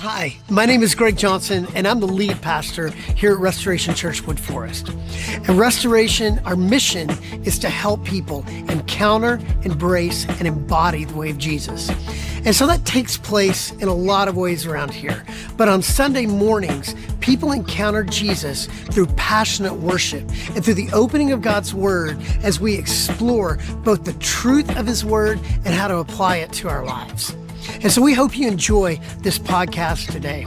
Hi, my name is Greg Johnson, and I'm the lead pastor here at Restoration Church Wood Forest. At Restoration, our mission is to help people encounter, embrace, and embody the way of Jesus. And so that takes place in a lot of ways around here. But on Sunday mornings, people encounter Jesus through passionate worship and through the opening of God's Word as we explore both the truth of His Word and how to apply it to our lives. And so we hope you enjoy this podcast today.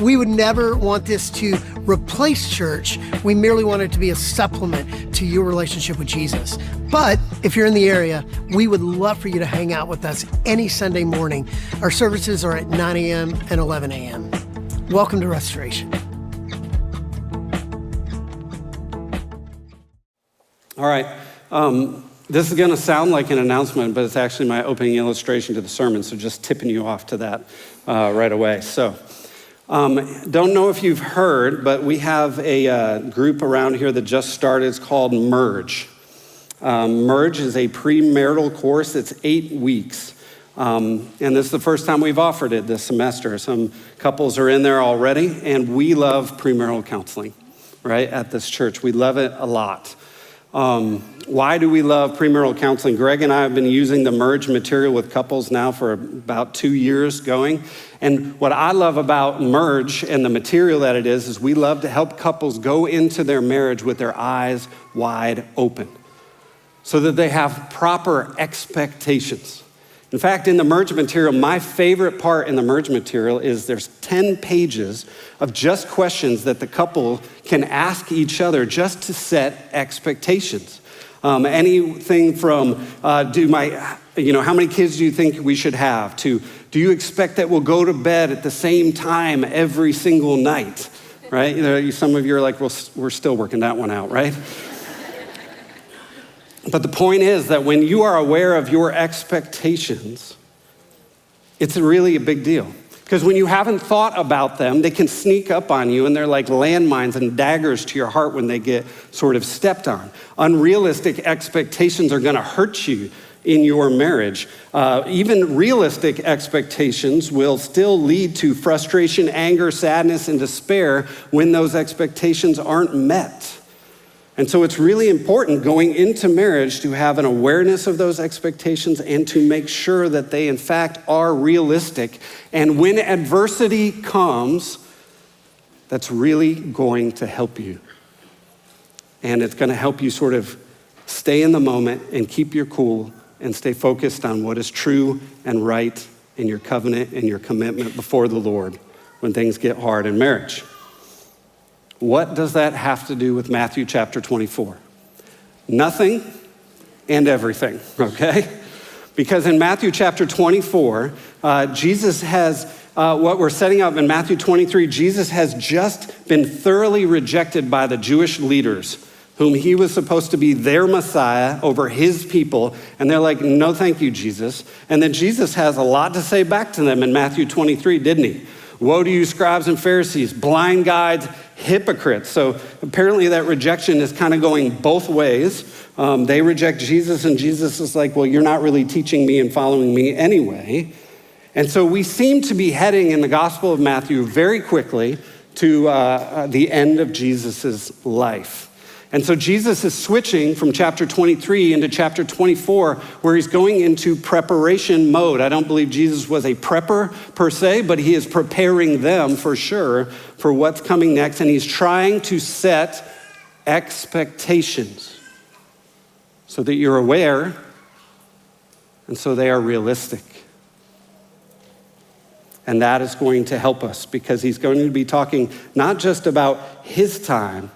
We would never want this to replace church. We merely want it to be a supplement to your relationship with Jesus. But if you're in the area, we would love for you to hang out with us any Sunday morning. Our services are at 9 a.m. and 11 a.m. Welcome to Restoration. All right. This is going to sound like an announcement, but it's actually my opening illustration to the sermon, so just tipping you off to that right away. So, don't know if you've heard, but we have a group around here that just started. It's called Merge. Merge is a premarital course. It's 8 weeks, and this is the first time we've offered it this semester. Some couples are in there already, and we love premarital counseling, right, at this church. We love it a lot. Why do we love premarital counseling? Greg and I have been using the Merge material with couples now for about 2 years going. And what I love about Merge and the material that it is we love to help couples go into their marriage with their eyes wide open so that they have proper expectations. In fact, in the Merge material, my favorite part in the Merge material is there's 10 pages of just questions that the couple can ask each other just to set expectations. Anything from, how many kids do you think we should have, to, do you expect that we'll go to bed at the same time every single night, right? Some of you are like, well, we're still working that one out, right? But the point is that when you are aware of your expectations, it's really a big deal. Because when you haven't thought about them, they can sneak up on you, and they're like landmines and daggers to your heart when they get sort of stepped on. Unrealistic expectations are going to hurt you in your marriage. Even realistic expectations will still lead to frustration, anger, sadness, and despair when those expectations aren't met. And so it's really important going into marriage to have an awareness of those expectations and to make sure that they in fact are realistic. And when adversity comes, that's really going to help you. And it's going to help you sort of stay in the moment and keep your cool and stay focused on what is true and right in your covenant and your commitment before the Lord when things get hard in marriage. What does that have to do with Matthew chapter 24? Nothing and everything, okay? Because in Matthew chapter 24, Jesus has, what we're setting up in Matthew 23, Jesus has just been thoroughly rejected by the Jewish leaders whom he was supposed to be their Messiah over his people. And they're like, no, thank you, Jesus. And then Jesus has a lot to say back to them in Matthew 23, didn't he? Woe to you, scribes and Pharisees, blind guides, hypocrites. So apparently that rejection is kind of going both ways. They reject Jesus, and Jesus is like, well, you're not really teaching me and following me anyway. And so we seem to be heading in the Gospel of Matthew very quickly to the end of Jesus's life. And so Jesus is switching from chapter 23 into chapter 24, where he's going into preparation mode. I don't believe Jesus was a prepper per se, but he is preparing them for sure for what's coming next. And he's trying to set expectations so that you're aware and so they are realistic. And that is going to help us because he's going to be talking not just about his time,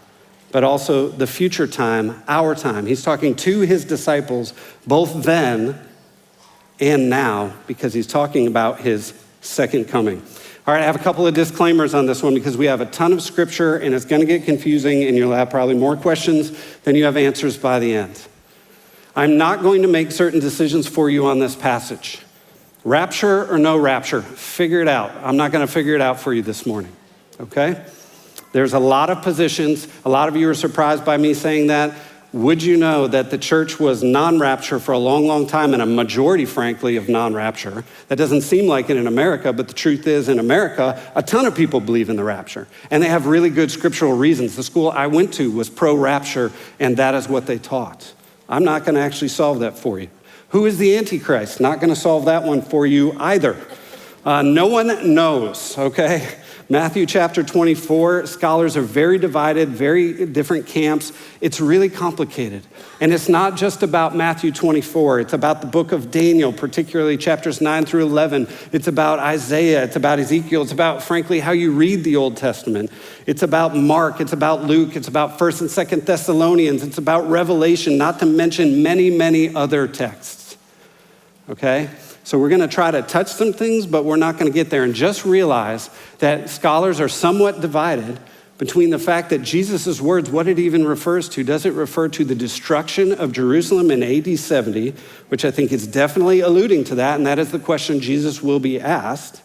but also the future time, our time. He's talking to his disciples both then and now because he's talking about his second coming. All right, I have a couple of disclaimers on this one because we have a ton of scripture and it's going to get confusing and you'll have probably more questions than you have answers by the end. I'm not going to make certain decisions for you on this passage. Rapture or no rapture, figure it out. I'm not going to figure it out for you this morning, okay? There's a lot of positions. A lot of you are surprised by me saying that. would you know that the church was non-rapture for a long, long time, and a majority, frankly, of non-rapture? That doesn't seem like it in America, but the truth is, in America, a ton of people believe in the rapture, and they have really good scriptural reasons. The school I went to was pro-rapture, and that is what they taught. I'm not gonna actually solve that for you. Who is the Antichrist? Not gonna solve that one for you either. No one knows, okay? Matthew chapter 24, scholars are very divided, very different camps. It's really complicated. And it's not just about Matthew 24. It's about the book of Daniel, particularly chapters 9 through 11. It's about Isaiah. It's about Ezekiel. It's about, frankly, how you read the Old Testament. It's about Mark. It's about Luke. It's about 1st and 2nd Thessalonians. It's about Revelation, not to mention many, many other texts, okay? So we're gonna try to touch some things, but we're not gonna get there. And just realize that scholars are somewhat divided between the fact that Jesus' words, what it even refers to. Does it refer to the destruction of Jerusalem in AD 70, which I think is definitely alluding to that, and that is the question Jesus will be asked.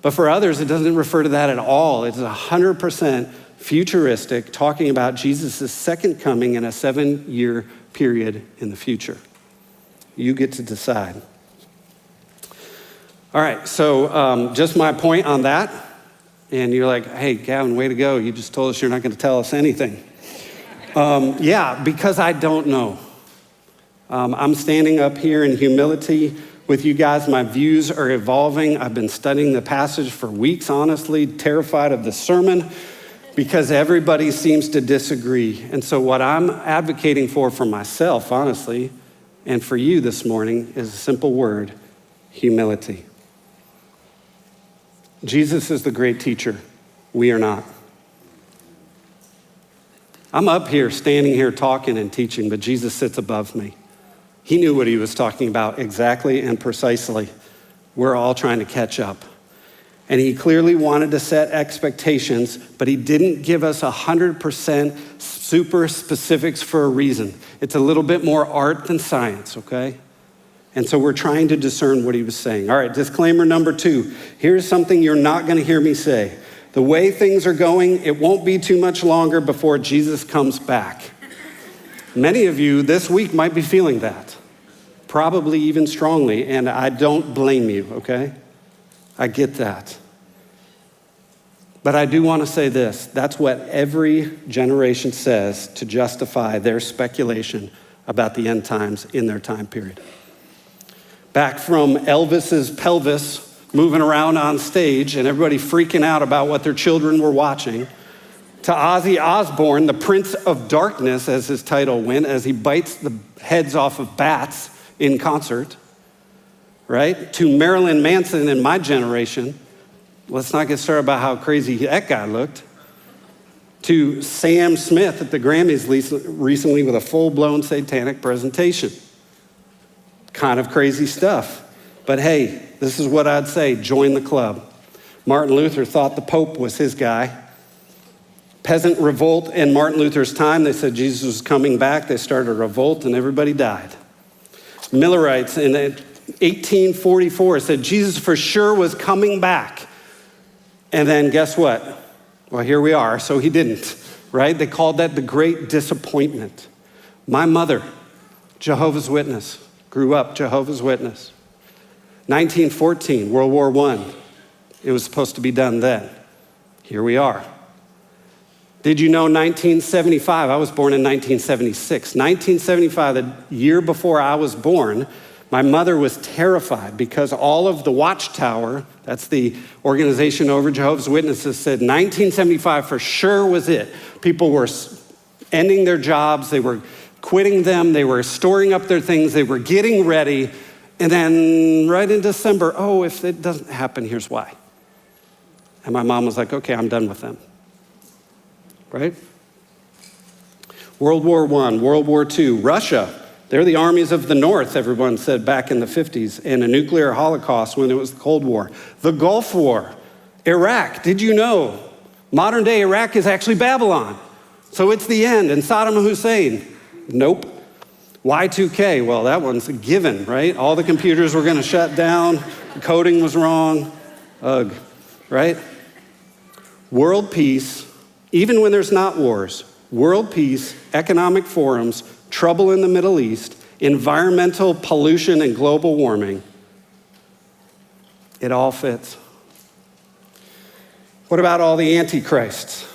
But for others, it doesn't refer to that at all. It's 100% futuristic, talking about Jesus' second coming in a 7-year period in the future. You get to decide. All right, so just my point on that, and you're like, hey, Gavin, way to go. You just told us you're not gonna tell us anything. Yeah, because I don't know. I'm standing up here in humility with you guys. My views are evolving. I've been studying the passage for weeks, honestly, terrified of the sermon because everybody seems to disagree. And so what I'm advocating for myself, honestly, and for you this morning is a simple word: humility. Jesus is the great teacher. We are not. I'm up here, standing here talking and teaching, but Jesus sits above me. He knew what he was talking about exactly and precisely. We're all trying to catch up. And he clearly wanted to set expectations, but he didn't give us 100% super specifics for a reason. It's a little bit more art than science, okay? And so we're trying to discern what he was saying. All right, disclaimer number 2. Here's something you're not gonna hear me say. The way things are going, it won't be too much longer before Jesus comes back. Many of you this week might be feeling that, probably even strongly, and I don't blame you, okay? I get that. But I do wanna say this: that's what every generation says to justify their speculation about the end times in their time period. Back from Elvis's pelvis moving around on stage and everybody freaking out about what their children were watching, to Ozzy Osbourne, the Prince of Darkness, as his title went, as he bites the heads off of bats in concert, right? To Marilyn Manson in my generation. Let's not get started about how crazy that guy looked. To Sam Smith at the Grammys recently with a full-blown satanic presentation. Kind of crazy stuff. But hey, this is what I'd say: join the club. Martin Luther thought the Pope was his guy. Peasant revolt in Martin Luther's time, they said Jesus was coming back. They started a revolt and everybody died. Millerites in 1844 said Jesus for sure was coming back. And then guess what? Well, here we are, so he didn't, right? They called that the Great Disappointment. My mother, Jehovah's Witness, grew up Jehovah's Witness. 1914, World War I. It was supposed to be done then. Here we are. Did you know 1975? I was born in 1976. 1975, the year before I was born, my mother was terrified because all of the Watchtower, that's the organization over Jehovah's Witnesses, said 1975 for sure was it. People were ending their jobs, they were quitting them, they were storing up their things, they were getting ready, and then right in December, oh, if it doesn't happen, here's why. And my mom was like, okay, I'm done with them. Right? World War I, World War II, Russia, they're the armies of the North, everyone said back in the 50s, and a nuclear holocaust when it was the Cold War. The Gulf War, Iraq, did you know modern day Iraq is actually Babylon? So it's the end, and Saddam Hussein, nope. Y2K, well, that one's a given, right? All the computers were gonna shut down, the coding was wrong, right? World peace, even when there's not wars. world peace, economic forums, trouble in the Middle East, environmental pollution and global warming. It all fits. What about all the antichrists?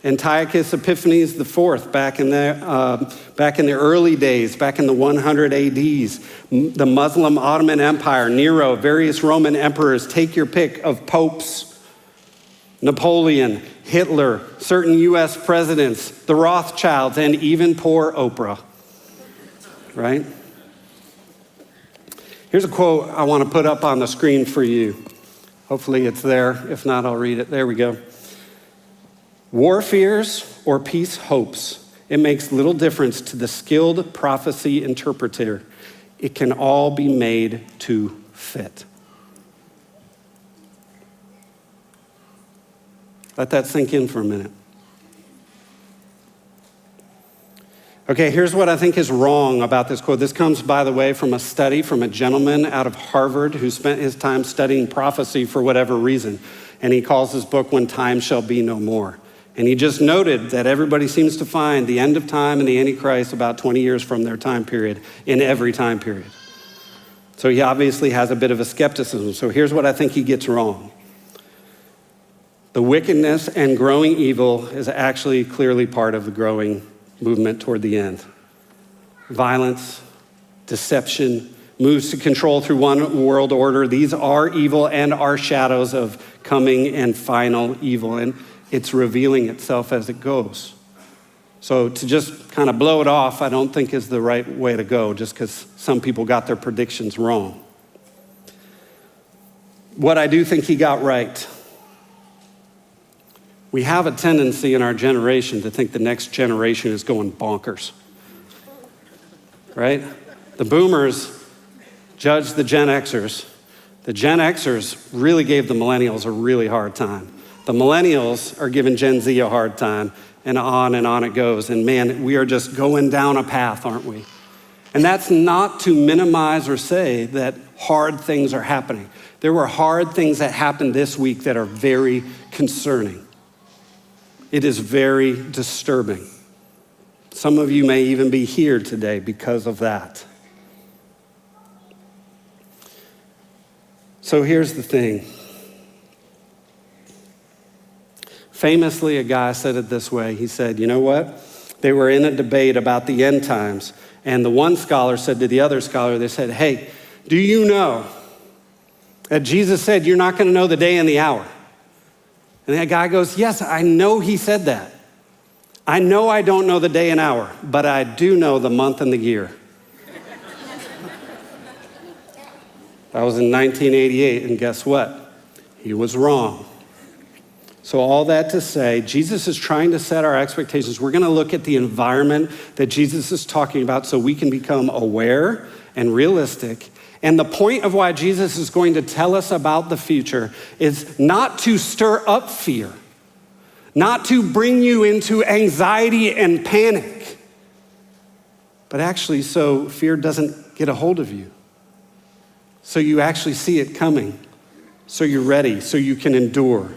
Antiochus Epiphanes IV, back in the early days, back in the 100 ADs, the Muslim Ottoman Empire, Nero, various Roman emperors, take your pick of popes, Napoleon, Hitler, certain US presidents, the Rothschilds, and even poor Oprah, right? Here's a quote I want to put up on the screen for you. Hopefully it's there. If not, I'll read it. There we go. War fears or peace hopes. It makes little difference to the skilled prophecy interpreter. It can all be made to fit. Let that sink in for a minute. Okay, here's what I think is wrong about this quote. This comes, by the way, from a study from a gentleman out of Harvard who spent his time studying prophecy for whatever reason. And he calls his book, When Time Shall Be No More. And he just noted that everybody seems to find the end of time and the Antichrist about 20 years from their time period in every time period. So he obviously has a bit of a skepticism. So here's what I think he gets wrong. The wickedness and growing evil is actually clearly part of the growing movement toward the end. Violence, deception, moves to control through one world order. These are evil and are shadows of coming and final evil. And it's revealing itself as it goes. So to just kind of blow it off, I don't think is the right way to go, just because some people got their predictions wrong. What I do think he got right. We have a tendency in our generation to think the next generation is going bonkers, right? The boomers judged the Gen Xers. The Gen Xers really gave the millennials a really hard time. The millennials are giving Gen Z a hard time, and on it goes. And man, we are just going down a path, aren't we? And that's not to minimize or say that hard things are happening. There were hard things that happened this week that are very concerning. It is very disturbing. Some of you may even be here today because of that. So here's the thing. Famously, a guy said it this way. He said, you know what? They were in a debate about the end times, and the one scholar said to the other scholar, they said, hey, do you know that Jesus said you're not going to know the day and the hour? And that guy goes, yes, I know he said that. I know I don't know the day and hour, but I do know the month and the year. That was in 1988, and guess what? He was wrong. So all that to say, Jesus is trying to set our expectations. We're going to look at the environment that Jesus is talking about so we can become aware and realistic. And the point of why Jesus is going to tell us about the future is not to stir up fear, not to bring you into anxiety and panic, but actually so fear doesn't get a hold of you. So you actually see it coming, so you're ready, so you can endure.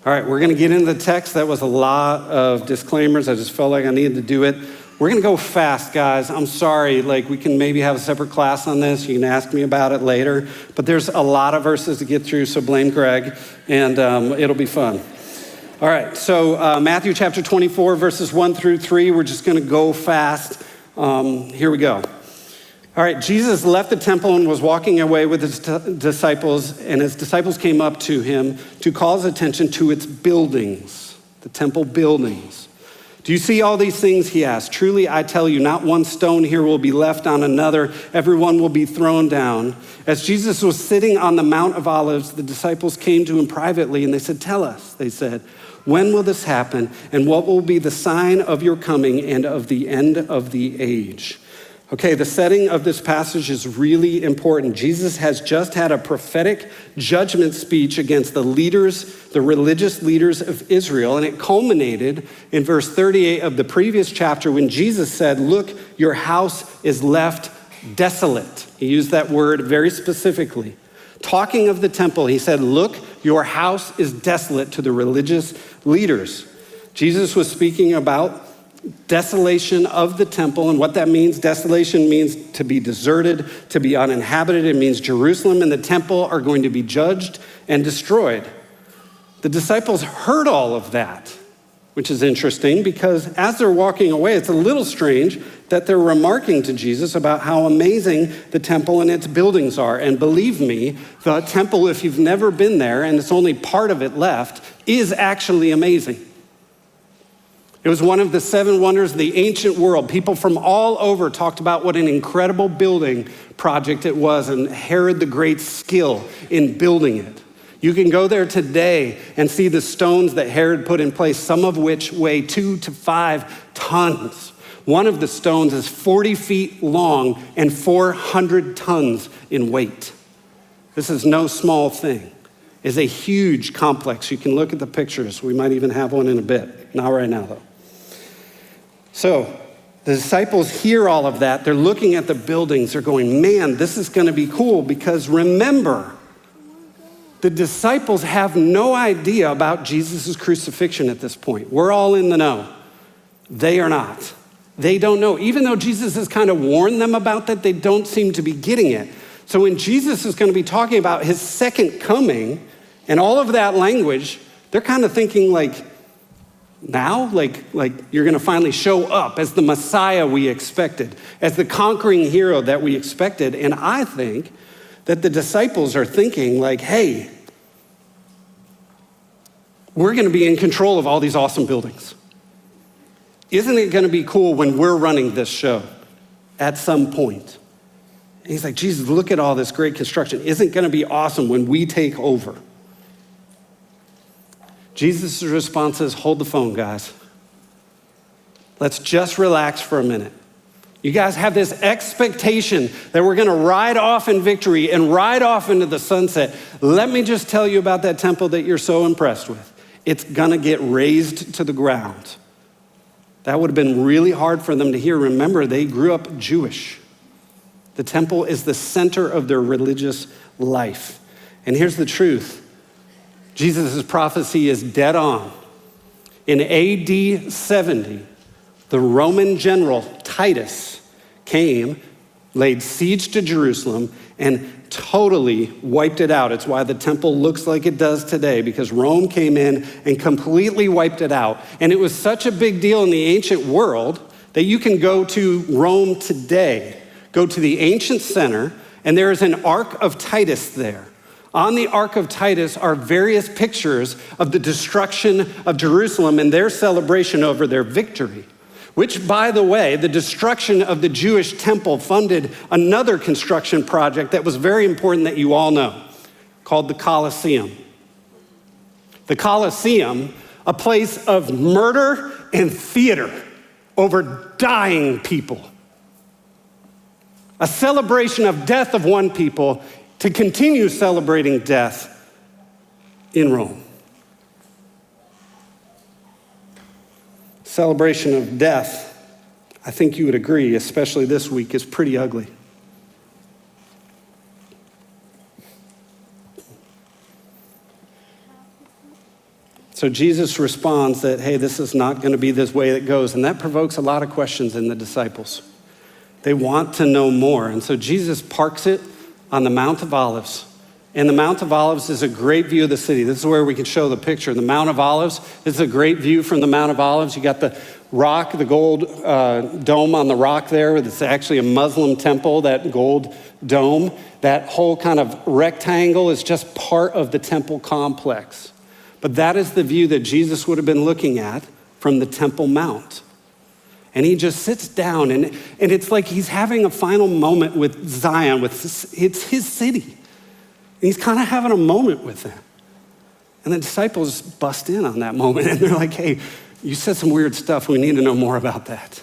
All right, we're going to get into the text. That was a lot of disclaimers. I just felt like I needed to do it. We're going to go fast, guys. I'm sorry. We can maybe have a separate class on this. You can ask me about it later. But there's a lot of verses to get through, so blame Greg, and it'll be fun. All right, so Matthew chapter 24, verses 1 through 3. We're just going to go fast. Here we go. All right, Jesus left the temple and was walking away with his disciples, and his disciples came up to him to call his attention to its buildings, the temple buildings. Do you see all these things, he asked. Truly, I tell you, not one stone here will be left on another. Everyone will be thrown down. As Jesus was sitting on the Mount of Olives, the disciples came to him privately, and they said, tell us, they said, when will this happen, and what will be the sign of your coming and of the end of the age? Okay, the setting of this passage is really important. Jesus has just had a prophetic judgment speech against the religious leaders of Israel, and it culminated in verse 38 of the previous chapter when Jesus said, look, your house is left desolate. He used that word very specifically. Talking of the temple, he said, look, your house is desolate to the religious leaders. Jesus was speaking about desolation of the temple, and what that means. Desolation means to be deserted, to be uninhabited. It means Jerusalem and the temple are going to be judged and destroyed. The disciples heard all of that, which is interesting because as they're walking away, it's a little strange that they're remarking to Jesus about how amazing the temple and its buildings are. And believe me, the temple, if you've never been there and it's only part of it left, is actually amazing. It was one of the 7 wonders of the ancient world. People from all over talked about what an incredible building project it was and Herod the Great's skill in building it. You can go there today and see the stones that Herod put in place, some of which weigh 2 to 5 tons. One of the stones is 40 feet long and 400 tons in weight. This is no small thing. It's a huge complex. You can look at the pictures. We might even have one in a bit. Not right now, though. So the disciples hear all of that. They're looking at the buildings. They're going, man, this is going to be cool because remember, the disciples have no idea about Jesus' crucifixion at this point. We're all in the know. They are not. They don't know. Even though Jesus has kind of warned them about that, they don't seem to be getting it. So when Jesus is going to be talking about his second coming and all of that language, they're kind of thinking like, now? Like you're going to finally show up as the Messiah we expected, as the conquering hero that we expected. And I think that the disciples are thinking like, hey, we're going to be in control of all these awesome buildings. Isn't it going to be cool when we're running this show at some point? And he's like, Jesus, look at all this great construction. Isn't it going to be awesome when we take over? Jesus' response is, hold the phone, guys. Let's just relax for a minute. You guys have this expectation that we're going to ride off in victory and ride off into the sunset. Let me just tell you about that temple that you're so impressed with. It's going to get razed to the ground. That would have been really hard for them to hear. Remember, they grew up Jewish. The temple is the center of their religious life. And here's the truth. Jesus' prophecy is dead on. In AD 70, the Roman general Titus came, laid siege to Jerusalem, and totally wiped it out. It's why the temple looks like it does today, because Rome came in and completely wiped it out. And it was such a big deal in the ancient world that you can go to Rome today, go to the ancient center, and there is an Ark of Titus there. On the Ark of Titus are various pictures of the destruction of Jerusalem and their celebration over their victory, which, by the way, the destruction of the Jewish temple funded another construction project that was very important that you all know, called the Colosseum. The Colosseum, a place of murder and theater over dying people. A celebration of death of one people to continue celebrating death in Rome. Celebration of death, I think you would agree, especially this week, is pretty ugly. So Jesus responds that, hey, this is not going to be this way that goes. And that provokes a lot of questions in the disciples. They want to know more. And so Jesus parks it on the Mount of Olives. And the Mount of Olives is a great view of the city. This is where we can show the picture. The Mount of Olives is a great view from the Mount of Olives. You got the rock, the gold dome on the rock there. It's actually a Muslim temple, that gold dome. That whole kind of rectangle is just part of the temple complex. But that is the view that Jesus would have been looking at from the Temple Mount. And he just sits down, and it's like he's having a final moment with Zion. It's his city. And he's kind of having a moment with them. And the disciples bust in on that moment, and they're like, hey, you said some weird stuff. We need to know more about that,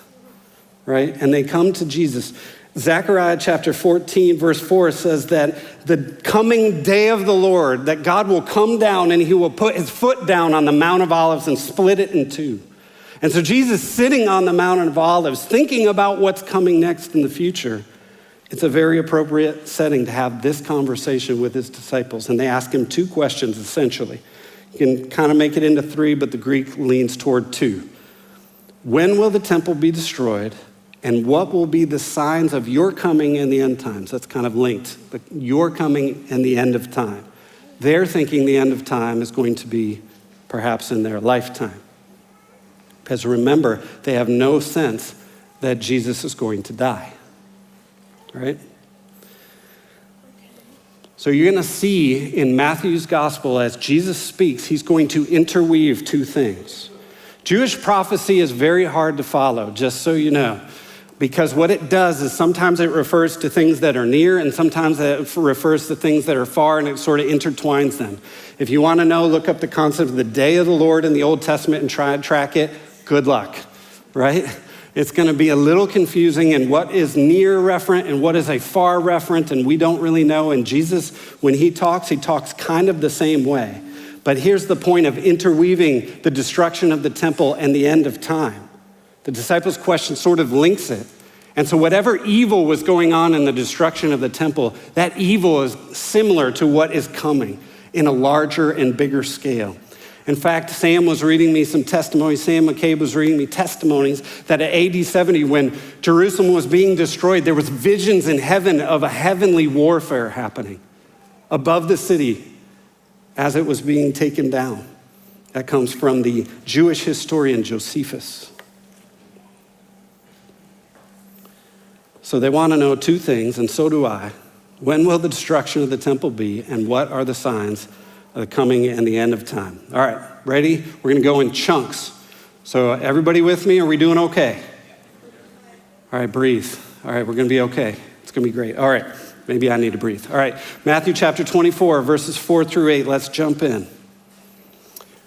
right? And they come to Jesus. Zechariah chapter 14, verse 4 says that the coming day of the Lord, that God will come down and he will put his foot down on the Mount of Olives and split it in two. And so Jesus sitting on the Mount of Olives, thinking about what's coming next in the future, it's a very appropriate setting to have this conversation with his disciples. And they ask him two questions, essentially. You can kind of make it into 3, but the Greek leans toward 2. When will the temple be destroyed? And what will be the signs of your coming in the end times? That's kind of linked. Your coming and the end of time. They're thinking the end of time is going to be perhaps in their lifetime. Because remember, they have no sense that Jesus is going to die. Right? So you're going to see in Matthew's gospel, as Jesus speaks, he's going to interweave 2 things. Jewish prophecy is very hard to follow, just so you know. Because what it does is sometimes it refers to things that are near and sometimes it refers to things that are far, and it sort of intertwines them. If you want to know, look up the concept of the day of the Lord in the Old Testament and try and track it. Good luck, right? It's going to be a little confusing, and what is near referent and what is a far referent, and we don't really know. And Jesus, when he talks kind of the same way. But here's the point of interweaving the destruction of the temple and the end of time. The disciples' question sort of links it. And so whatever evil was going on in the destruction of the temple, that evil is similar to what is coming in a larger and bigger scale. In fact, Sam was reading me some testimonies. Sam McCabe was reading me testimonies that at AD 70, when Jerusalem was being destroyed, there was visions in heaven of a heavenly warfare happening above the city as it was being taken down. That comes from the Jewish historian Josephus. So they want to know 2 things, and so do I. When will the destruction of the temple be, and what are the signs of the coming and the end of time? All right, ready? We're going to go in chunks. So everybody with me? Are we doing okay? All right, breathe. All right, we're going to be okay. It's going to be great. All right, maybe I need to breathe. All right, Matthew chapter 24, verses 4 through 8. Let's jump in.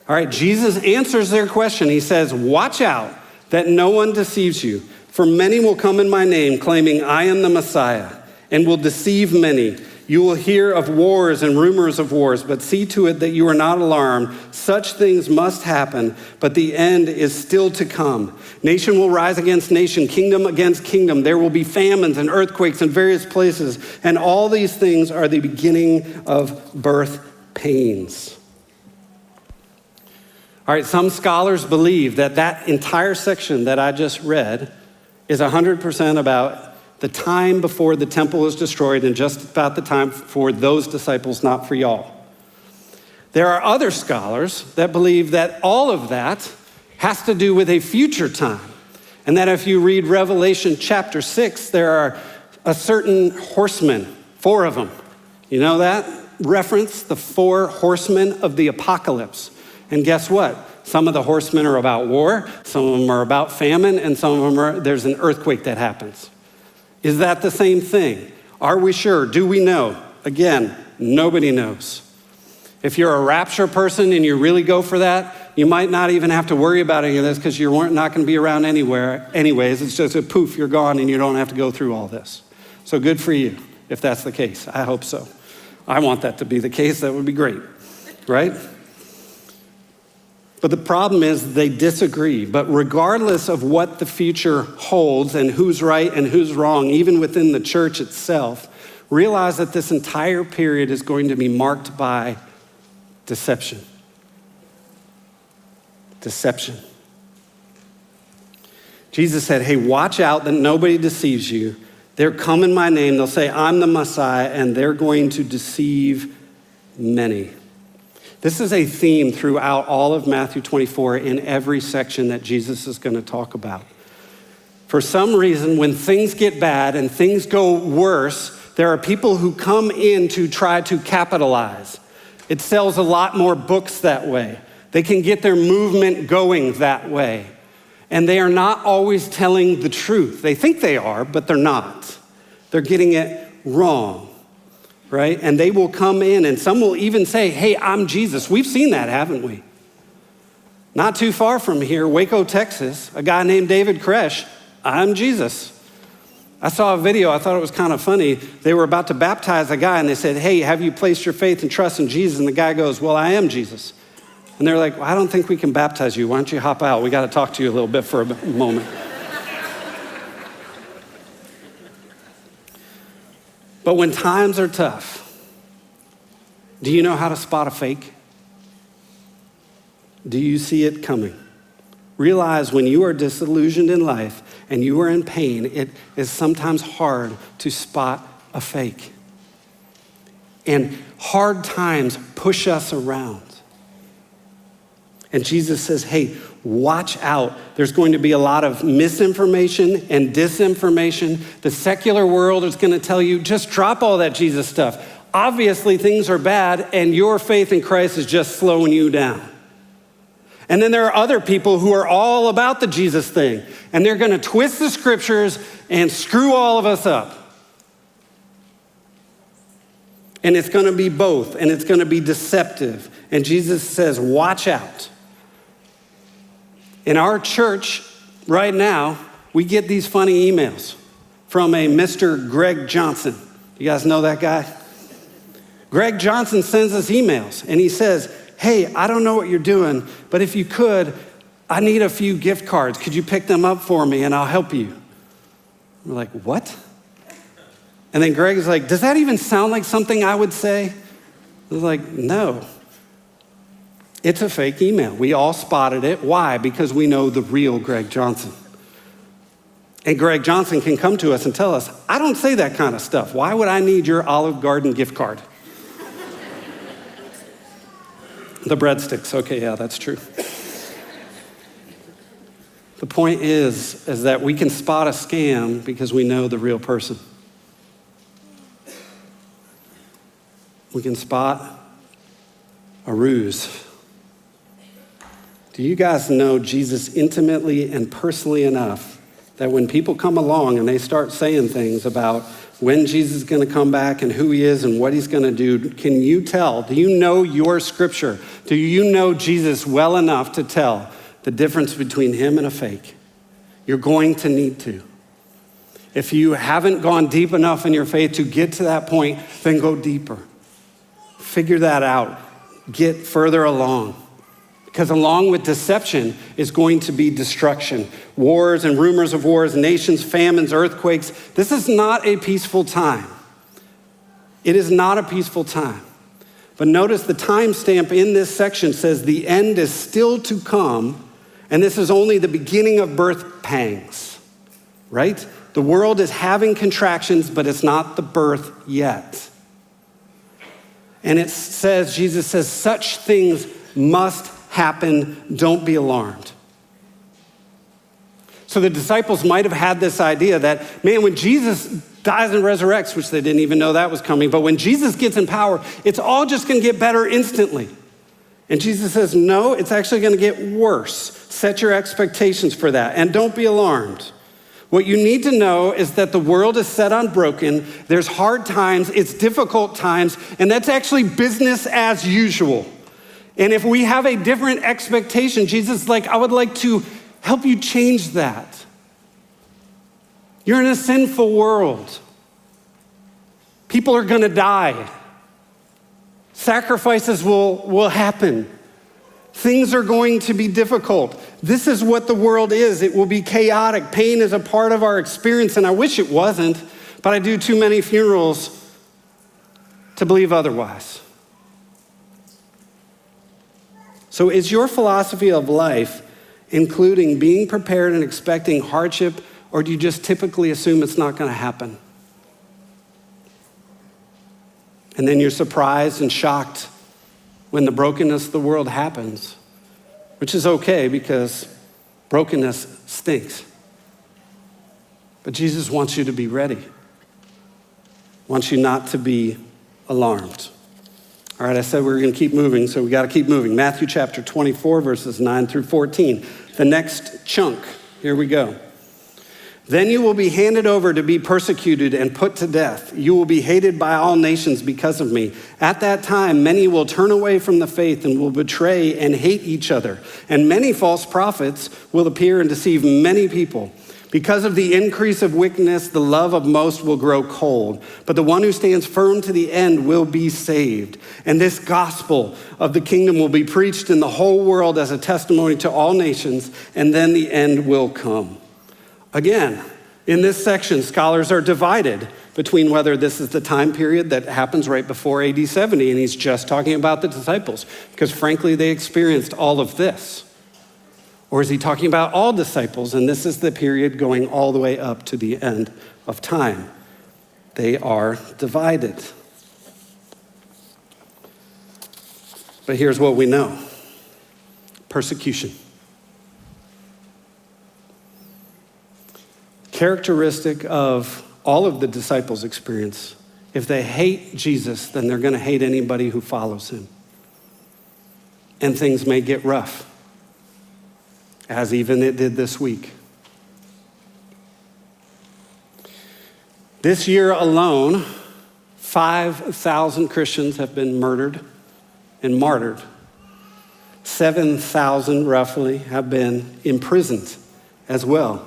All right, Jesus answers their question. He says, watch out that no one deceives you. For many will come in my name, claiming I am the Messiah, and will deceive many. You will hear of wars and rumors of wars, but see to it that you are not alarmed. Such things must happen, but the end is still to come. Nation will rise against nation, kingdom against kingdom. There will be famines and earthquakes in various places, and all these things are the beginning of birth pains. All right, some scholars believe that that entire section that I just read is 100% about the time before the temple was destroyed and just about the time for those disciples, not for y'all. There are other scholars that believe that all of that has to do with a future time, and that if you read Revelation chapter 6, there are a certain horsemen, 4 of them. You know that reference, the 4 horsemen of the apocalypse. And guess what? Some of the horsemen are about war, some of them are about famine, and some of them there's an earthquake that happens. Is that the same thing? Are we sure? Do we know? Again, nobody knows. If you're a rapture person and you really go for that, you might not even have to worry about any of this because you're not going to be around anywhere anyways. It's just a poof, you're gone and you don't have to go through all this. So good for you if that's the case. I hope so. I want that to be the case. That would be great, right? But the problem is they disagree. But regardless of what the future holds and who's right and who's wrong, even within the church itself, realize that this entire period is going to be marked by deception. Deception. Jesus said, hey, watch out that nobody deceives you. They'll come in my name. They'll say, I'm the Messiah, and they're going to deceive many. This is a theme throughout all of Matthew 24 in every section that Jesus is going to talk about. For some reason, when things get bad and things go worse, there are people who come in to try to capitalize. It sells a lot more books that way. They can get their movement going that way. And they are not always telling the truth. They think they are, but they're not. They're getting it wrong. Right? And they will come in and some will even say, hey, I'm Jesus. We've seen that, haven't we? Not too far from here, Waco, Texas, a guy named David Koresh, I'm Jesus. I saw a video, I thought it was kind of funny. They were about to baptize a guy and they said, hey, have you placed your faith and trust in Jesus? And the guy goes, well, I am Jesus. And they're like, well, I don't think we can baptize you. Why don't you hop out? We got to talk to you a little bit for a moment. But when times are tough, do you know how to spot a fake? Do you see it coming? Realize when you are disillusioned in life and you are in pain, it is sometimes hard to spot a fake. And hard times push us around. And Jesus says, hey, watch out. There's going to be a lot of misinformation and disinformation. The secular world is going to tell you, just drop all that Jesus stuff. Obviously, things are bad, and your faith in Christ is just slowing you down. And then there are other people who are all about the Jesus thing, and they're going to twist the scriptures and screw all of us up. And it's going to be both, and it's going to be deceptive. And Jesus says, watch out. In our church right now, we get these funny emails from a Mr. Greg Johnson. You guys know that guy? Greg Johnson sends us emails, and he says, hey, I don't know what you're doing, but if you could, I need a few gift cards. Could you pick them up for me, and I'll help you? We're like, what? And then Greg is like, does that even sound like something I would say? I was like, no. It's a fake email. We all spotted it. Why? Because we know the real Greg Johnson. And Greg Johnson can come to us and tell us, I don't say that kind of stuff. Why would I need your Olive Garden gift card? The breadsticks. Okay, yeah, that's true. The point is that we can spot a scam because we know the real person. We can spot a ruse. Do you guys know Jesus intimately and personally enough that when people come along and they start saying things about when Jesus is going to come back and who he is and what he's going to do, can you tell? Do you know your scripture? Do you know Jesus well enough to tell the difference between him and a fake? You're going to need to. If you haven't gone deep enough in your faith to get to that point, then go deeper. Figure that out. Get further along. Because along with deception is going to be destruction. Wars and rumors of wars, nations, famines, earthquakes. This is not a peaceful time. It is not a peaceful time. But notice the timestamp in this section says the end is still to come, and this is only the beginning of birth pangs, right? The world is having contractions, but it's not the birth yet. And it says, Jesus says, such things must happen, don't be alarmed. So the disciples might have had this idea that, man, when Jesus dies and resurrects, which they didn't even know that was coming, but when Jesus gets in power, it's all just gonna get better instantly. And Jesus says, no, it's actually gonna get worse. Set your expectations for that, and don't be alarmed. What you need to know is that the world is set on broken, there's hard times, it's difficult times, and that's actually business as usual. And if we have a different expectation, Jesus is like, I would like to help you change that. You're in a sinful world. People are gonna die. Sacrifices will happen. Things are going to be difficult. This is what the world is. It will be chaotic. Pain is a part of our experience, and I wish it wasn't, but I do too many funerals to believe otherwise. So is your philosophy of life including being prepared and expecting hardship, or do you just typically assume it's not going to happen? And then you're surprised and shocked when the brokenness of the world happens, which is okay because brokenness stinks. But Jesus wants you to be ready, wants you not to be alarmed. All right, I said we were going to keep moving, so we got to keep moving. Matthew chapter 24, verses 9 through 14. The next chunk. Here we go. Then you will be handed over to be persecuted and put to death. You will be hated by all nations because of me. At that time, many will turn away from the faith and will betray and hate each other. And many false prophets will appear and deceive many people. Because of the increase of wickedness, the love of most will grow cold. But the one who stands firm to the end will be saved. And this gospel of the kingdom will be preached in the whole world as a testimony to all nations, and then the end will come. Again, in this section, scholars are divided. between whether this is the time period that happens right before AD 70 and he's just talking about the disciples because frankly they experienced all of this. Or is he talking about all disciples and this is the period going all the way up to the end of time? They are divided. But here's what we know. Persecution. Characteristic of all of the disciples' experience. If they hate Jesus, then they're going to hate anybody who follows him. And things may get rough, as even it did this week. This year alone, 5,000 Christians have been murdered and martyred. 7,000 roughly have been imprisoned as well.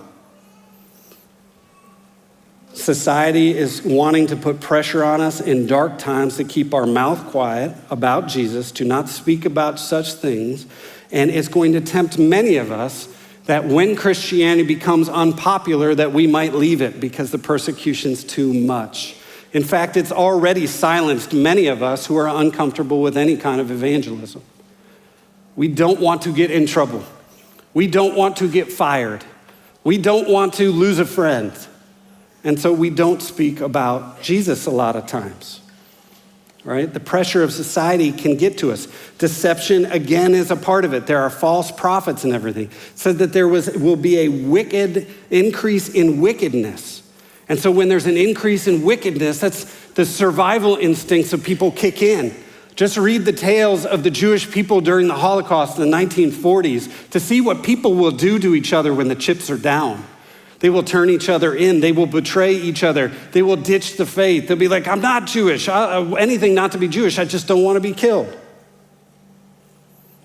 Society is wanting to put pressure on us in dark times to keep our mouth quiet about Jesus, to not speak about such things. And it's going to tempt many of us that when Christianity becomes unpopular, that we might leave it because the persecution's too much. In fact, it's already silenced many of us who are uncomfortable with any kind of evangelism. We don't want to get in trouble. We don't want to get fired. We don't want to lose a friend. And so we don't speak about Jesus a lot of times, right? The pressure of society can get to us. Deception, again, is a part of it. There are false prophets and everything. It said that there will be a wicked increase in wickedness. And so when there's an increase in wickedness, that's the survival instincts of people kick in. Just read the tales of the Jewish people during the Holocaust in the 1940s to see what people will do to each other when the chips are down. They will turn each other in. They will betray each other. They will ditch the faith. They'll be like, I'm not Jewish. Anything not to be Jewish. I just don't want to be killed.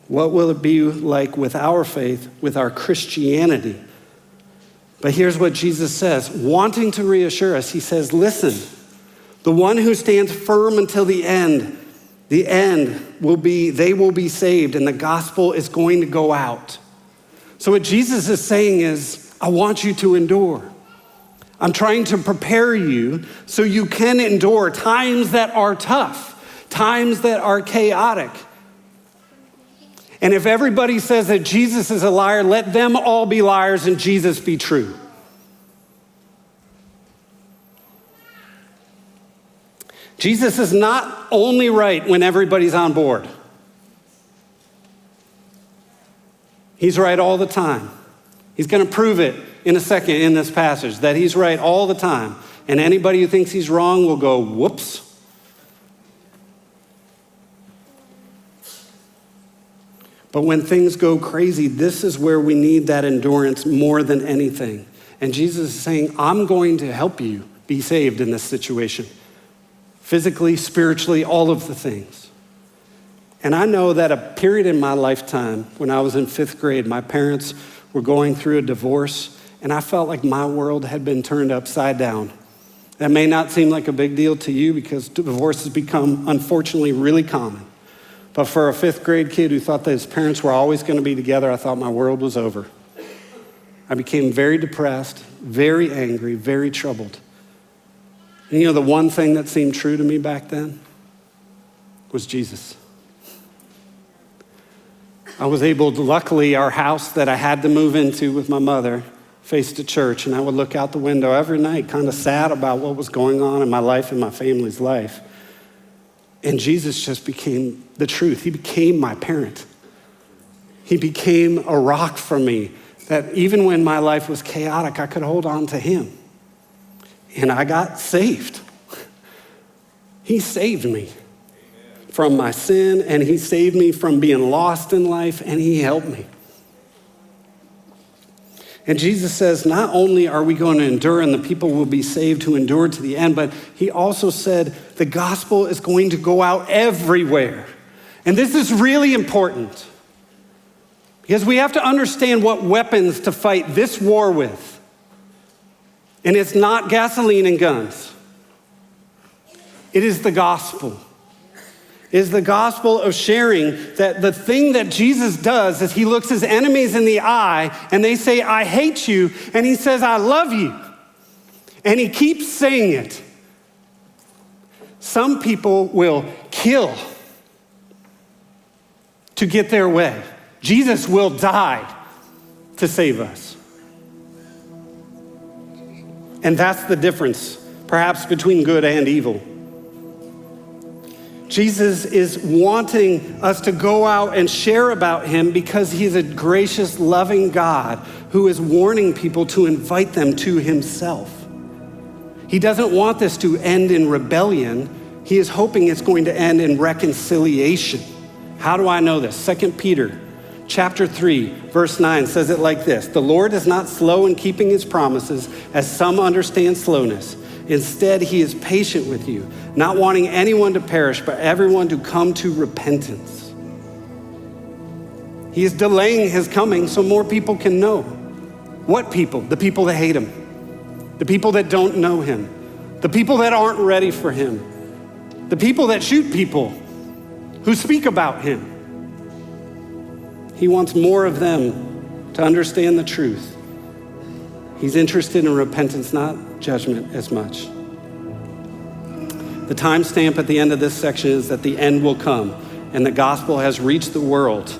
What will it be like with our faith, with our Christianity? But here's what Jesus says, wanting to reassure us. He says, listen, the one who stands firm until the end will be, they will be saved, and the gospel is going to go out. So what Jesus is saying is, I want you to endure. I'm trying to prepare you so you can endure times that are tough, times that are chaotic. And if everybody says that Jesus is a liar, let them all be liars and Jesus be true. Jesus is not only right when everybody's on board. He's right all the time. He's going to prove it in a second in this passage, that he's right all the time. And anybody who thinks he's wrong will go, whoops. But when things go crazy, this is where we need that endurance more than anything. And Jesus is saying, I'm going to help you be saved in this situation. Physically, spiritually, all of the things. And I know that a period in my lifetime, when I was in 5th grade, my parents were going through a divorce, and I felt like my world had been turned upside down. That may not seem like a big deal to you because divorce has become, unfortunately, really common. But for a 5th grade kid who thought that his parents were always going to be together, I thought my world was over. I became very depressed, very angry, very troubled. And you know, the one thing that seemed true to me back then was Jesus. I was able to, luckily, our house that I had to move into with my mother faced a church, and I would look out the window every night, kind of sad about what was going on in my life and my family's life. And Jesus just became the truth. He became my parent. He became a rock for me that even when my life was chaotic, I could hold on to him. And I got saved. He saved me from my sin, and he saved me from being lost in life, and he helped me. And Jesus says, not only are we going to endure and the people will be saved who endure to the end, but he also said the gospel is going to go out everywhere. And this is really important because we have to understand what weapons to fight this war with. And it's not gasoline and guns. It is the gospel. It is the gospel of sharing that the thing that Jesus does is he looks his enemies in the eye and they say, I hate you. And he says, I love you. And he keeps saying it Some people will kill to get their way. Jesus will die to save us. And that's the difference, perhaps, between good and evil. Jesus is wanting us to go out and share about him because he's a gracious, loving God who is warning people to invite them to himself. He doesn't want this to end in rebellion. He is hoping it's going to end in reconciliation. How do I know this? 2 Peter chapter 3, verse 9 says it like this: "The Lord is not slow in keeping his promises, as some understand slowness. Instead, he is patient with you, not wanting anyone to perish, but everyone to come to repentance." He is delaying his coming so more people can know. What people? The people that hate him, the people that don't know him, the people that aren't ready for him, the people that shoot people who speak about him. He wants more of them to understand the truth. He's interested in repentance, not judgment as much. The timestamp at the end of this section is that the end will come and the gospel has reached the world.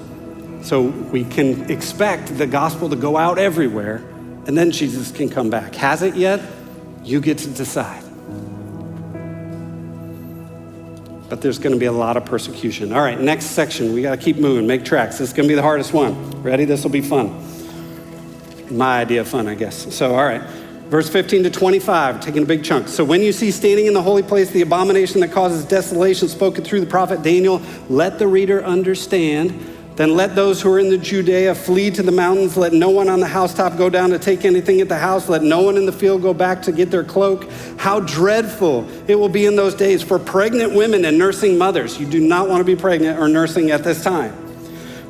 So we can expect the gospel to go out everywhere and then Jesus can come back. Has it yet? You get to decide. But there's going to be a lot of persecution. All right, next section. We got to keep moving, make tracks. This is going to be the hardest one. Ready? This will be fun. My idea of fun, I guess. So, all right. Verse 15 to 25, taking a big chunk. "So when you see standing in the holy place the abomination that causes desolation spoken through the prophet Daniel, let the reader understand. Then let those who are in the Judea flee to the mountains. Let no one on the housetop go down to take anything at the house. Let no one in the field go back to get their cloak. How dreadful it will be in those days for pregnant women and nursing mothers." You do not want to be pregnant or nursing at this time.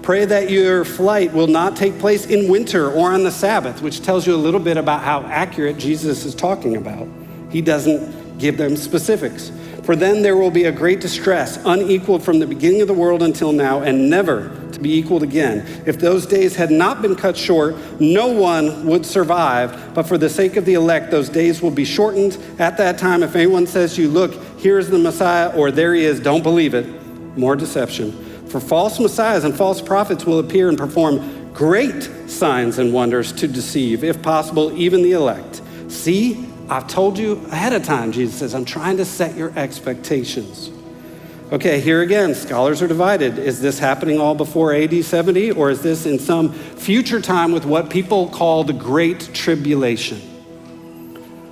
"Pray that your flight will not take place in winter or on the Sabbath," which tells you a little bit about how accurate Jesus is talking about. He doesn't give them specifics. "For then there will be a great distress, unequaled from the beginning of the world until now, and never to be equaled again. If those days had not been cut short, no one would survive. But for the sake of the elect, those days will be shortened. At that time, if anyone says to you, 'Look, here is the Messiah,' or 'There he is,' don't believe it." More deception. "For false messiahs and false prophets will appear and perform great signs and wonders to deceive, if possible, even the elect. See, I've told you ahead of time," Jesus says. "I'm trying to set your expectations." Okay, here again, scholars are divided. Is this happening all before AD 70, or is this in some future time with what people call the Great Tribulation,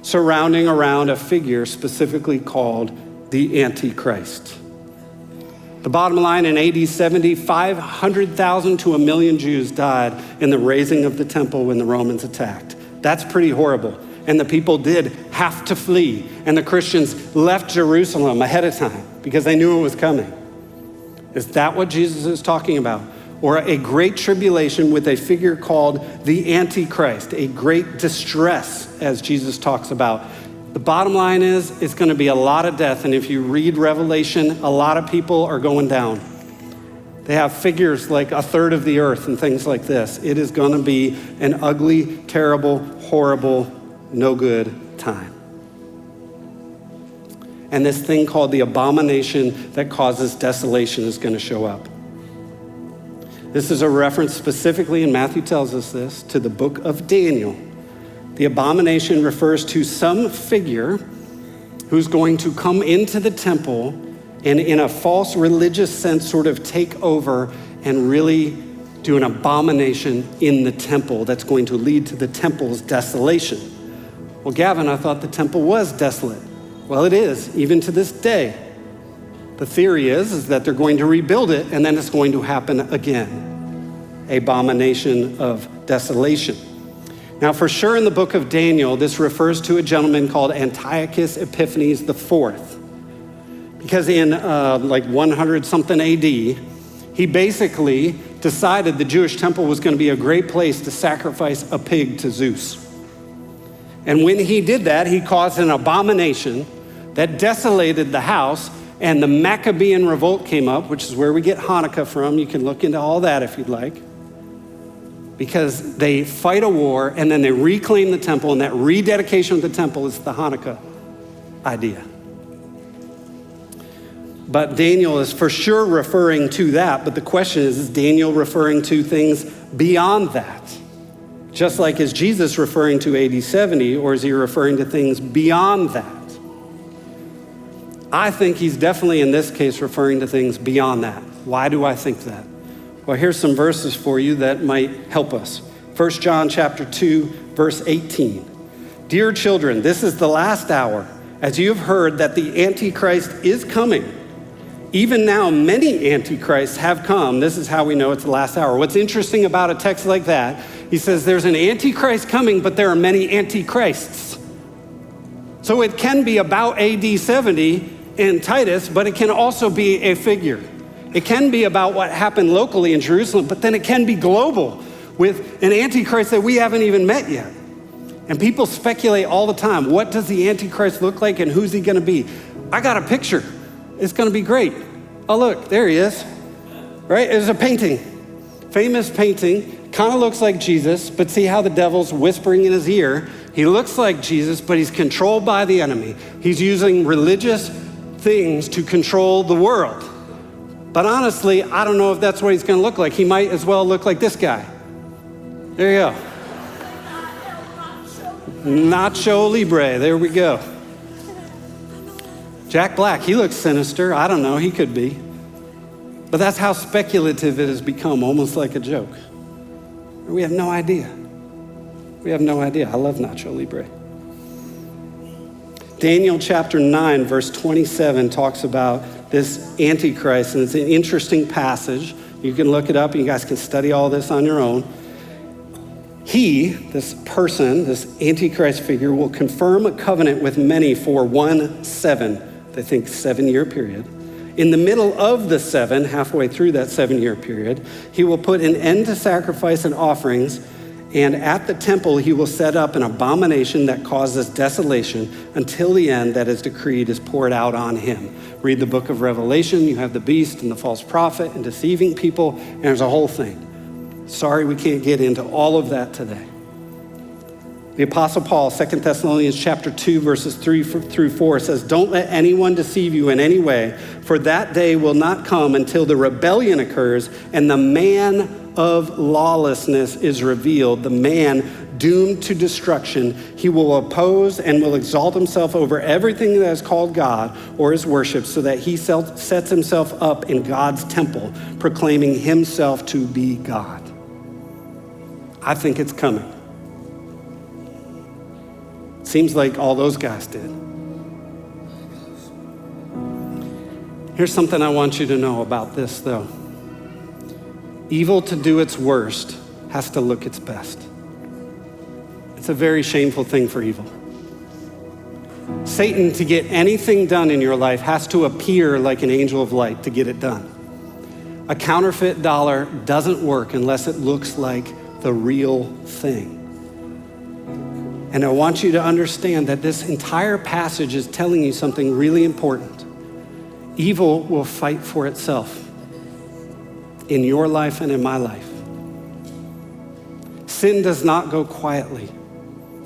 surrounding around a figure specifically called the Antichrist? The bottom line, in AD 70, 500,000 to 1 million Jews died in the razing of the temple when the Romans attacked. That's pretty horrible. And the people did have to flee. And the Christians left Jerusalem ahead of time because they knew it was coming. Is that what Jesus is talking about? Or a great tribulation with a figure called the Antichrist, a great distress, as Jesus talks about. The bottom line is, it's going to be a lot of death. And if you read Revelation, a lot of people are going down. They have figures like a third of the earth and things like this. It is going to be an ugly, terrible, horrible, no good time. And this thing called the abomination that causes desolation is going to show up. This is a reference specifically, and Matthew tells us this, to the book of Daniel. The abomination refers to some figure who's going to come into the temple and in a false religious sense sort of take over and really do an abomination in the temple that's going to lead to the temple's desolation. Well, Gavin, I thought the temple was desolate. Well, it is, even to this day. The theory is that they're going to rebuild it and then it's going to happen again. Abomination of desolation. Now, for sure in the book of Daniel, this refers to a gentleman called Antiochus Epiphanes IV. Because in like 100 something AD, he basically decided the Jewish temple was going to be a great place to sacrifice a pig to Zeus. And when he did that, he caused an abomination that desolated the house, and the Maccabean revolt came up, which is where we get Hanukkah from. You can look into all that if you'd like. Because they fight a war, and then they reclaim the temple, and that rededication of the temple is the Hanukkah idea. But Daniel is for sure referring to that. But the question is Daniel referring to things beyond that? Just like is Jesus referring to AD 70, or is he referring to things beyond that? I think he's definitely in this case referring to things beyond that. Why do I think that? Well, here's some verses for you that might help us. 1 John chapter 2, verse 18. Dear children, this is the last hour. As you have heard that the Antichrist is coming. Even now, many antichrists have come. This is how we know it's the last hour. What's interesting about a text like that, he says there's an antichrist coming, but there are many antichrists. So it can be about AD 70 and Titus, but it can also be a figure. It can be about what happened locally in Jerusalem, but then it can be global with an antichrist that we haven't even met yet. And people speculate all the time, what does the antichrist look like and who's he gonna be? I got a picture. It's gonna be great. Oh look, there he is, right? It's a painting, famous painting, kind of looks like Jesus, but see how the devil's whispering in his ear. He looks like Jesus, but he's controlled by the enemy. He's using religious things to control the world. But honestly, I don't know if that's what he's gonna look like. He might as well look like this guy. There you go. Nacho Libre, there we go. Jack Black, he looks sinister. I don't know, he could be. But that's how speculative it has become, almost like a joke. We have no idea. We have no idea. I love Nacho Libre. Daniel chapter 9, verse 27 talks about this Antichrist, and it's an interesting passage. You can look it up, and you guys can study all this on your own. He, this person, this Antichrist figure, will confirm a covenant with many for 7-year period. In the middle of the 7, halfway through that 7-year period, he will put an end to sacrifice and offerings, and at the temple he will set up an abomination that causes desolation until the end that is decreed is poured out on him. Read the book of Revelation. You have the beast and the false prophet and deceiving people, and there's a whole thing. Sorry, we can't get into all of that today. The Apostle Paul, 2 Thessalonians chapter 2, verses 3 through 4 says, don't let anyone deceive you in any way, for that day will not come until the rebellion occurs and the man of lawlessness is revealed, the man doomed to destruction. He will oppose and will exalt himself over everything that is called God or is worshiped, so that he sets himself up in God's temple, proclaiming himself to be God. I think it's coming. Seems like all those guys did. Here's something I want you to know about this, though. Evil, to do its worst, has to look its best. It's a very shameful thing for evil. Satan, to get anything done in your life, has to appear like an angel of light to get it done. A counterfeit dollar doesn't work unless it looks like the real thing. And I want you to understand that this entire passage is telling you something really important. Evil will fight for itself in your life and in my life. Sin does not go quietly.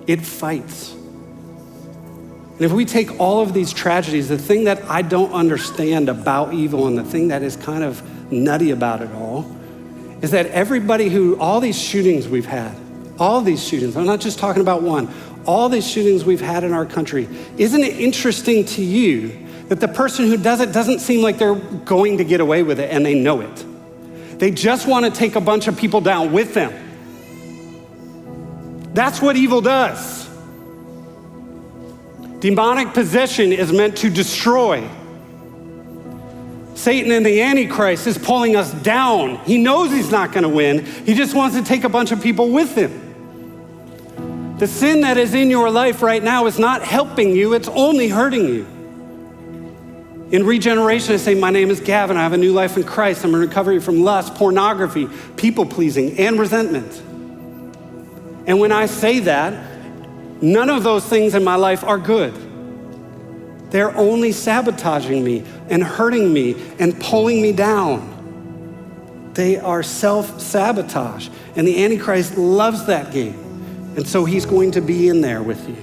It fights. And if we take all of these tragedies, the thing that I don't understand about evil and the thing that is kind of nutty about it all is that all these shootings we've had, all these shootings, I'm not just talking about one, all these shootings we've had in our country, isn't it interesting to you that the person who does it doesn't seem like they're going to get away with it and they know it? They just want to take a bunch of people down with them. That's what evil does. Demonic possession is meant to destroy. Satan and the Antichrist is pulling us down. He knows he's not going to win. He just wants to take a bunch of people with him. The sin that is in your life right now is not helping you, it's only hurting you. In regeneration, I say, my name is Gavin. I have a new life in Christ. I'm in recovery from lust, pornography, people-pleasing, and resentment. And when I say that, none of those things in my life are good. They're only sabotaging me and hurting me and pulling me down. They are self-sabotage. And the Antichrist loves that game. And so he's going to be in there with you.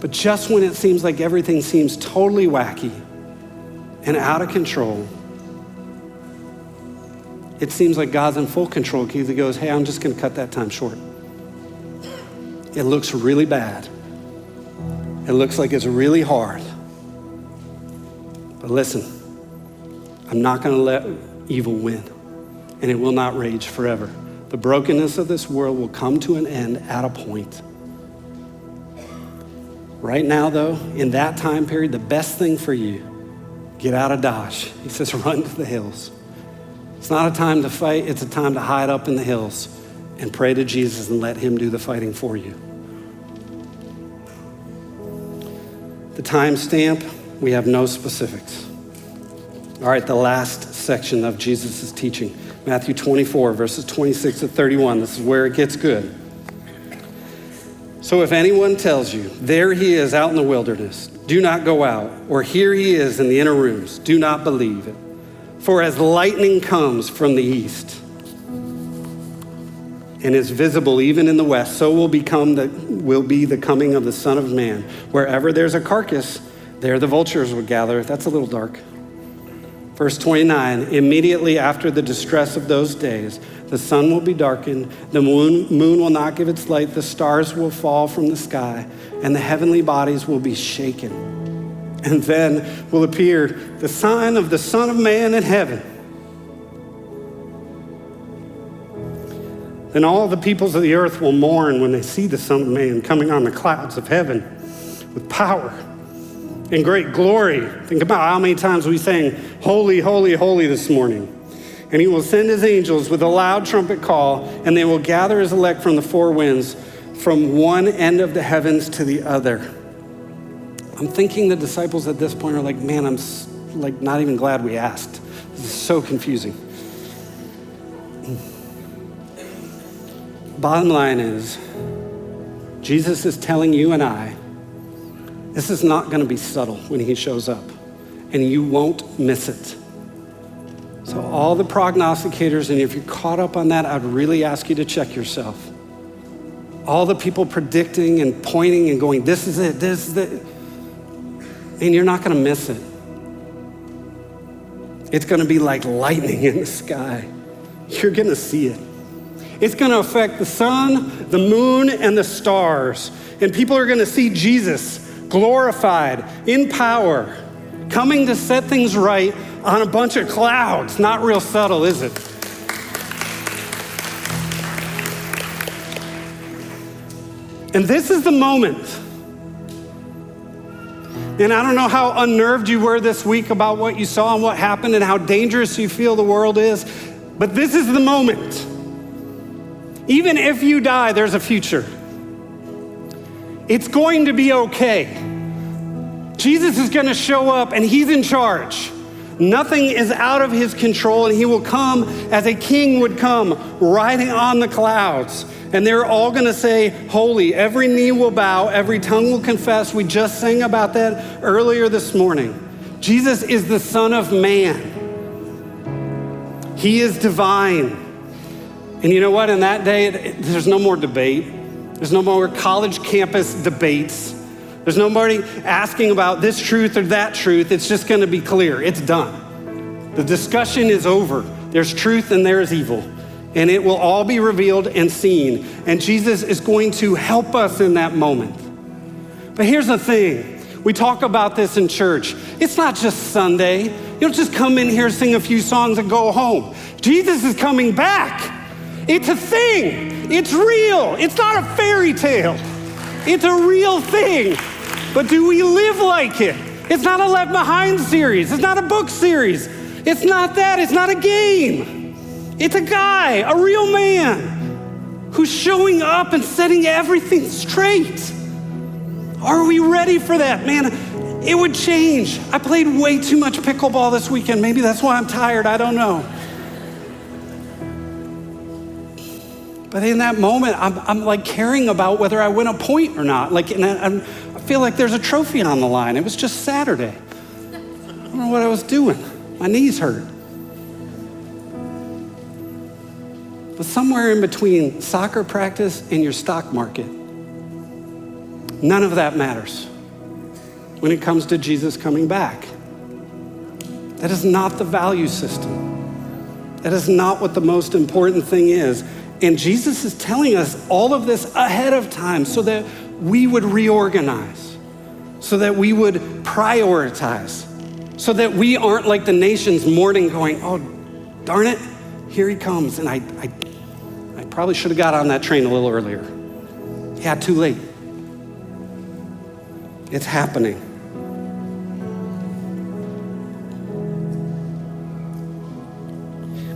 But just when it seems like everything seems totally wacky, and out of control, it seems like God's in full control. He goes, hey, I'm just going to cut that time short. It looks really bad. It looks like it's really hard. But listen, I'm not going to let evil win, and it will not rage forever. The brokenness of this world will come to an end at a point. Right now, though, in that time period, the best thing for you, get out of Dodge. He says, run to the hills. It's not a time to fight. It's a time to hide up in the hills and pray to Jesus and let him do the fighting for you. The timestamp, we have no specifics. All right, the last section of Jesus' teaching, Matthew 24, verses 26 to 31. This is where it gets good. So if anyone tells you, there he is out in the wilderness, do not go out, or here he is in the inner rooms, do not believe it. For as lightning comes from the east and is visible even in the west, so will be the coming of the Son of Man. Wherever there's a carcass, there the vultures will gather. That's a little dark. Verse 29, immediately after the distress of those days, the sun will be darkened, the moon will not give its light, the stars will fall from the sky, and the heavenly bodies will be shaken. And then will appear the sign of the Son of Man in heaven. Then all the peoples of the earth will mourn when they see the Son of Man coming on the clouds of heaven with power and great glory. Think about how many times we sang, holy, holy, holy this morning. And he will send his angels with a loud trumpet call, and they will gather his elect from the four winds, from one end of the heavens to the other. I'm thinking the disciples at this point are like, man, I'm like not even glad we asked. This is so confusing. Bottom line is, Jesus is telling you and I, this is not going to be subtle when he shows up, and you won't miss it. So all the prognosticators, and if you're caught up on that, I'd really ask you to check yourself. All the people predicting and pointing and going, this is it, this is it. And you're not going to miss it. It's going to be like lightning in the sky. You're going to see it. It's going to affect the sun, the moon, and the stars. And people are going to see Jesus glorified in power, coming to set things right on a bunch of clouds. Not real subtle, is it? And this is the moment. And I don't know how unnerved you were this week about what you saw and what happened and how dangerous you feel the world is, but this is the moment. Even if you die, there's a future. It's going to be okay. Jesus is going to show up and he's in charge. Nothing is out of his control, and he will come as a king would come, riding on the clouds. And they're all going to say, holy. Every knee will bow, every tongue will confess. We just sang about that earlier this morning. Jesus is the Son of Man. He is divine. And you know what? In that day, there's no more debate. There's no more college campus debates. There's nobody asking about this truth or that truth. It's just going to be clear. It's done. The discussion is over. There's truth and there is evil. And it will all be revealed and seen. And Jesus is going to help us in that moment. But here's the thing. We talk about this in church. It's not just Sunday. You don't just come in here, sing a few songs, and go home. Jesus is coming back. It's a thing. It's real. It's not a fairy tale. It's a real thing. But do we live like it? It's not a Left Behind series. It's not a book series. It's not that. It's not a game. It's a guy, a real man, who's showing up and setting everything straight. Are we ready for that? Man, it would change. I played way too much pickleball this weekend. Maybe that's why I'm tired. I don't know. But in that moment, I'm like caring about whether I win a point or not. Like, and I feel like there's a trophy on the line. It was just Saturday. I don't know what I was doing. My knees hurt. But somewhere in between soccer practice and your stock market, none of that matters when it comes to Jesus coming back. That is not the value system. That is not what the most important thing is. And Jesus is telling us all of this ahead of time so that we would reorganize, so that we would prioritize, so that we aren't like the nations mourning going, oh, darn it, here he comes. And I probably should have got on that train a little earlier. Yeah, too late. It's happening.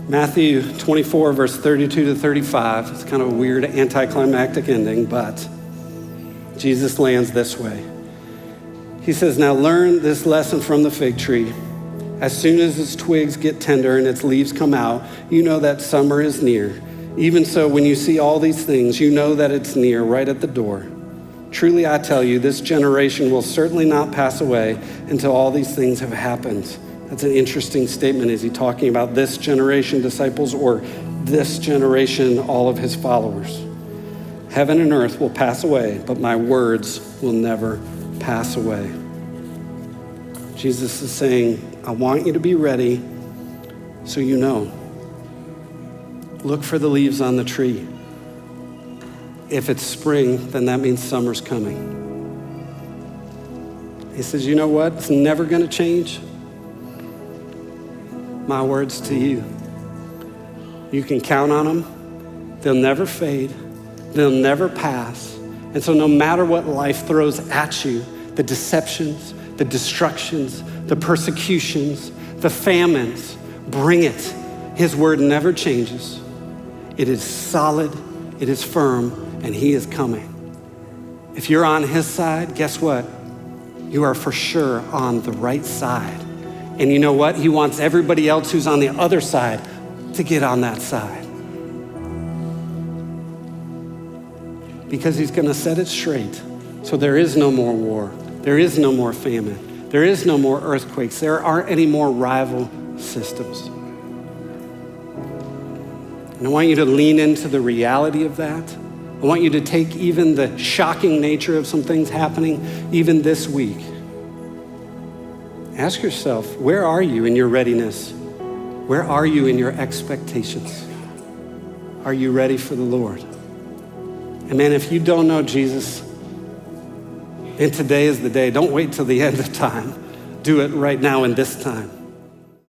Matthew 24, verse 32 to 35. It's kind of a weird anticlimactic ending, but Jesus lands this way. He says, now learn this lesson from the fig tree. As soon as its twigs get tender and its leaves come out, you know that summer is near. Even so, when you see all these things, you know that it's near, right at the door. Truly, I tell you, this generation will certainly not pass away until all these things have happened. That's an interesting statement. Is he talking about this generation disciples or this generation, all of his followers? Heaven and earth will pass away, but my words will never pass away. Jesus is saying, I want you to be ready so you know. Look for the leaves on the tree. If it's spring, then that means summer's coming. He says, you know what? It's never going to change. My words to you. You can count on them. They'll never fade. They'll never pass. And so no matter what life throws at you, the deceptions, the destructions, the persecutions, the famines, bring it. His word never changes. It is solid, it is firm, and he is coming. If you're on his side, guess what? You are for sure on the right side. And you know what? He wants everybody else who's on the other side to get on that side. Because he's gonna set it straight. So there is no more war. There is no more famine. There is no more earthquakes. There aren't any more rival systems. And I want you to lean into the reality of that. I want you to take even the shocking nature of some things happening even this week. Ask yourself, where are you in your readiness? Where are you in your expectations? Are you ready for the Lord? And man, if you don't know Jesus, and today is the day, don't wait till the end of time. Do it right now in this time.